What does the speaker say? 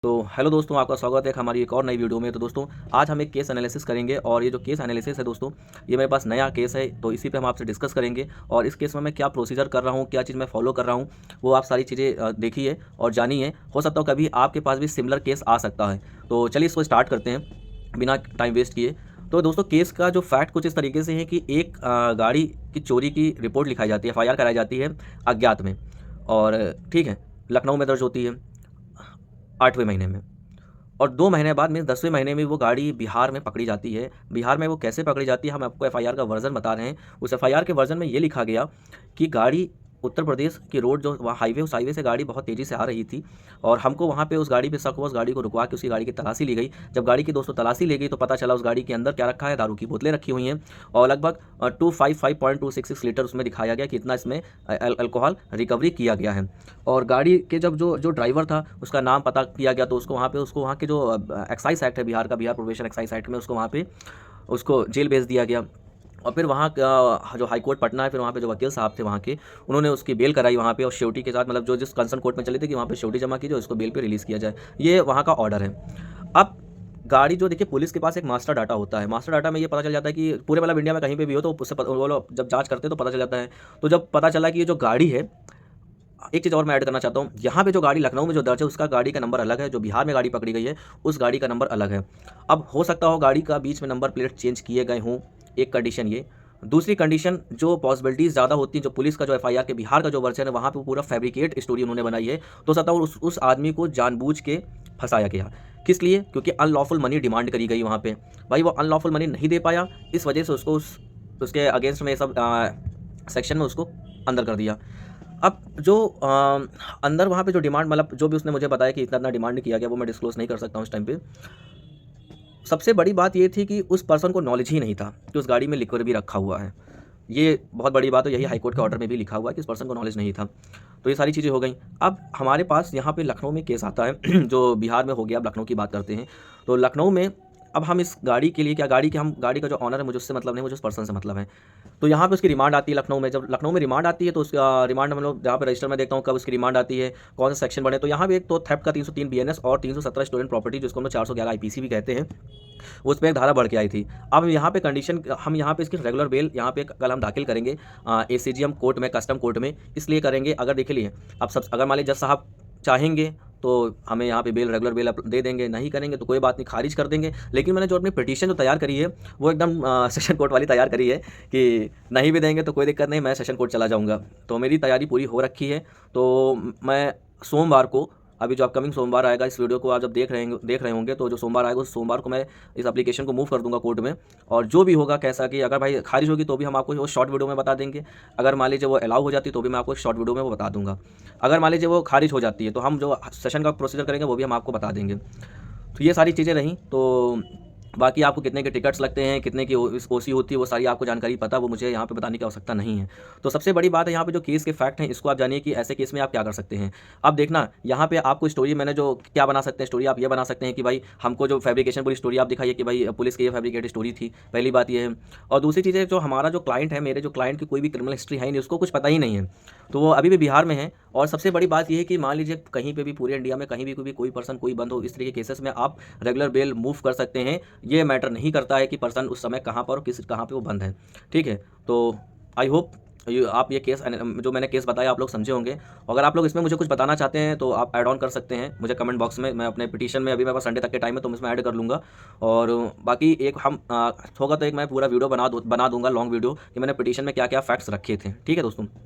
तो हेलो दोस्तों, आपका स्वागत है हमारी एक और नई वीडियो में। तो दोस्तों, आज हम एक केस एनालिसिस करेंगे और ये जो केस एनालिसिस है दोस्तों, ये मेरे पास नया केस है, तो इसी पे हम आपसे डिस्कस करेंगे। और इस केस में मैं क्या प्रोसीजर कर रहा हूँ, क्या चीज़ मैं फॉलो कर रहा हूँ, वो आप सारी चीज़ें देखिए और जानिए। हो सकता हो कभी आपके पास भी सिमिलर केस आ सकता है। तो चलिए इसको स्टार्ट करते हैं बिना टाइम वेस्ट किए। तो दोस्तों, केस का जो फैक्ट कुछ इस तरीके से है कि एक गाड़ी की चोरी की रिपोर्ट लिखाई जाती है, FIR कराई जाती है अज्ञात में। और ठीक है, लखनऊ में दर्ज होती है 8वें महीने में। और 2 महीने बाद में 10वें महीने में वो गाड़ी बिहार में पकड़ी जाती है। बिहार में वो कैसे पकड़ी जाती है, हम आपको FIR का वर्ज़न बता रहे हैं। उस FIR के वर्ज़न में ये लिखा गया कि गाड़ी उत्तर प्रदेश की रोड जो वहाँ हाईवे, उस हाईवे से गाड़ी बहुत तेज़ी से आ रही थी और हमको वहाँ पे उस गाड़ी पे शक हुआ। उस गाड़ी को रुकवा के उसकी गाड़ी की तलाशी ली गई। जब गाड़ी की दोस्तों तलाशी ली गई तो पता चला उस गाड़ी के अंदर क्या रखा है, दारू की बोतलें रखी हुई हैं और लगभग 255.266 लीटर उसमें दिखाया गया कि इतना इसमें अल्कोहल रिकवरी किया गया है। और गाड़ी के जब जो ड्राइवर था उसका नाम पता किया गया तो उसको वहाँ के जो एक्साइज एक्ट है बिहार का, बिहार प्रोबेशन एक्साइज एक्ट में उसको वहाँ पे उसको जेल भेज दिया गया। और फिर वहाँ का जो हाई कोर्ट पटना है, फिर वहाँ पे जो वकील साहब थे वहाँ के, उन्होंने उसकी बेल कराई वहाँ पे और श्योरिटी के साथ, मतलब जो जिस कंसर्न कोर्ट में चली थी कि वहाँ पे श्योरिटी जमा कीजिए, उसको बेल पे रिलीज़ किया जाए। ये वहाँ का ऑर्डर है। अब गाड़ी जो देखिए, पुलिस के पास एक मास्टर डाटा होता है। मास्टर डाटा में ये पता चल जाता है कि पूरे मतलब इंडिया में कहीं पे भी हो तो उससे वो लोग जब जाँच करते हैं तो पता चल जाता है। तो जब पता चला कि ये जो गाड़ी है, एक चीज़ और मैं ऐड करना चाहता हूँ, यहाँ पे जो गाड़ी लखनऊ में जो दर्ज है उसका गाड़ी का नंबर अलग है, जो बिहार में गाड़ी पकड़ी गई है उस गाड़ी का नंबर अलग है। अब हो सकता हो गाड़ी का बीच में नंबर प्लेट चेंज किए गए हों, एक कंडीशन ये। दूसरी कंडीशन, जो पॉसिबिलिटीज़ ज़्यादा होती हैं, जो पुलिस का जो FIR के बिहार का जो वर्जन है वहाँ पे पूरा फैब्रिकेट स्टोरी उन्होंने बनाई है। तो हो सकता है उस आदमी को जानबूझ के फंसाया गया। किस लिए? क्योंकि अनलॉफुल मनी डिमांड करी गई वहाँ पे। भाई वो अनलॉफुल मनी नहीं दे पाया, इस वजह से उसको उसके अगेंस्ट में सब सेक्शन में उसको अंदर कर दिया। अब जो अंदर वहाँ पे जो डिमांड, मतलब जो भी उसने मुझे बताया कि इतना डिमांड किया गया, वो मैं डिस्क्लोज़ नहीं कर सकता हूँ उस टाइम पे। सबसे बड़ी बात ये थी कि उस पर्सन को नॉलेज ही नहीं था कि उस गाड़ी में लिक्विड भी रखा हुआ है। ये बहुत बड़ी बात है, यही हाई कोर्ट के ऑर्डर में भी लिखा हुआ है कि उस पर्सन को नॉलेज नहीं था। तो ये सारी चीज़ें हो गई। अब हमारे पास यहाँ पे लखनऊ में केस आता है जो बिहार में हो गया। अब लखनऊ की बात करते हैं। तो लखनऊ में अब हम इस गाड़ी के लिए क्या, गाड़ी का जो ऑनर है मुझे उससे मतलब नहीं, मुझे उस पर्सन से मतलब है। तो यहाँ पे उसकी रिमांड आती है लखनऊ में। जब लखनऊ में रिमांड आती है तो उसका रिमांड हम लोग जहाँ पे रजिस्टर में देखता हूँ कब उसकी रिमांड आती है, कौन सा सेक्शन बने। तो यहाँ पे एक तो थेफ्ट का 303 BNS और 317 स्टोलन प्रॉपर्टी, जिसको हम लोग 411 IPC भी कहते हैं, उस पे एक धारा बढ़ के आई थी। अब यहाँ पे कंडीशन, हम यहाँ पे इसकी रेगुलर बेल यहाँ पे कल हम दाखिल करेंगे ACGM कोर्ट में, कस्टम कोर्ट में। इसलिए करेंगे, अगर देख लिए अब सब, अगर मान लीजिए जज साहब चाहेंगे तो हमें यहाँ पे बेल, रेगुलर बेल दे देंगे, नहीं करेंगे तो कोई बात नहीं, खारिज कर देंगे। लेकिन मैंने जो अपनी पिटीशन जो तैयार करी है वो एकदम सेशन कोर्ट वाली तैयार करी है कि नहीं भी देंगे तो कोई दिक्कत नहीं, मैं सेशन कोर्ट चला जाऊँगा। तो मेरी तैयारी पूरी हो रखी है। तो मैं सोमवार को, अभी जो अपकमिंग सोमवार आएगा, इस वीडियो को आप जब देख रहे होंगे तो जो सोमवार आएगा उस सोमवार को मैं इस एप्लीकेशन को मूव कर दूंगा कोर्ट में। और जो भी होगा, कैसा कि अगर भाई खारिज होगी तो भी हम आपको वो शॉर्ट वीडियो में बता देंगे। अगर मान लीजिए वो अलाउ हो जाती है तो भी मैं आपको शॉर्ट वीडियो में वो बता दूंगा। अगर मान लीजिए वो खारिज हो जाती है तो हम जो सेशन का प्रोसीजर करेंगे वो भी हम आपको बता देंगे। तो ये सारी चीज़ें रहीं। तो बाकी आपको कितने के टिकट्स लगते हैं, कितने की OC होती है, वो सारी आपको जानकारी पता, वो मुझे यहाँ पे बताने की आवश्यकता नहीं है। तो सबसे बड़ी बात है यहाँ पे जो केस के फैक्ट हैं, इसको आप जानिए कि ऐसे केस में आप क्या कर सकते हैं। अब देखना, यहाँ पे आपको स्टोरी मैंने जो क्या बना सकते हैं, स्टोरी आप ये बना सकते हैं कि भाई हमको जो फैब्रिकेशन पूरी स्टोरी आप दिखाइए कि भाई पुलिस की ये फैब्रिकेट स्टोरी थी। पहली बात ये है। और दूसरी चीज़ है, जो हमारा जो क्लाइंट है, मेरे जो क्लाइंट की कोई भी क्रिमिनल हिस्ट्री है नहीं, उसको कुछ पता ही नहीं है, तो वो अभी भी बिहार में है। और सबसे बड़ी बात यह है कि मान लीजिए कहीं पे भी पूरे इंडिया में कहीं भी कोई पर्सन कोई बंद हो, इस तरह के केसेस में आप रेगुलर बेल मूव कर सकते हैं। ये मैटर नहीं करता है कि पर्सन उस समय कहाँ पर और कहाँ पे वो बंद है। ठीक है, तो आई होप आप ये केस जो मैंने केस बताया आप लोग समझे होंगे। अगर आप लोग इसमें मुझे कुछ बताना चाहते हैं तो आप ऐड ऑन कर सकते हैं मुझे कमेंट बॉक्स में। मैं अपने पिटीशन में, अभी मेरे पास संडे तक के टाइम है तो मैं इसमें ऐड कर लूँगा। और बाकी एक हम होगा तो एक मैं पूरा वीडियो बना दूंगा, लॉन्ग वीडियो, कि मैंने पिटीशन में क्या क्या फैक्ट्स रखे थे। ठीक है दोस्तों।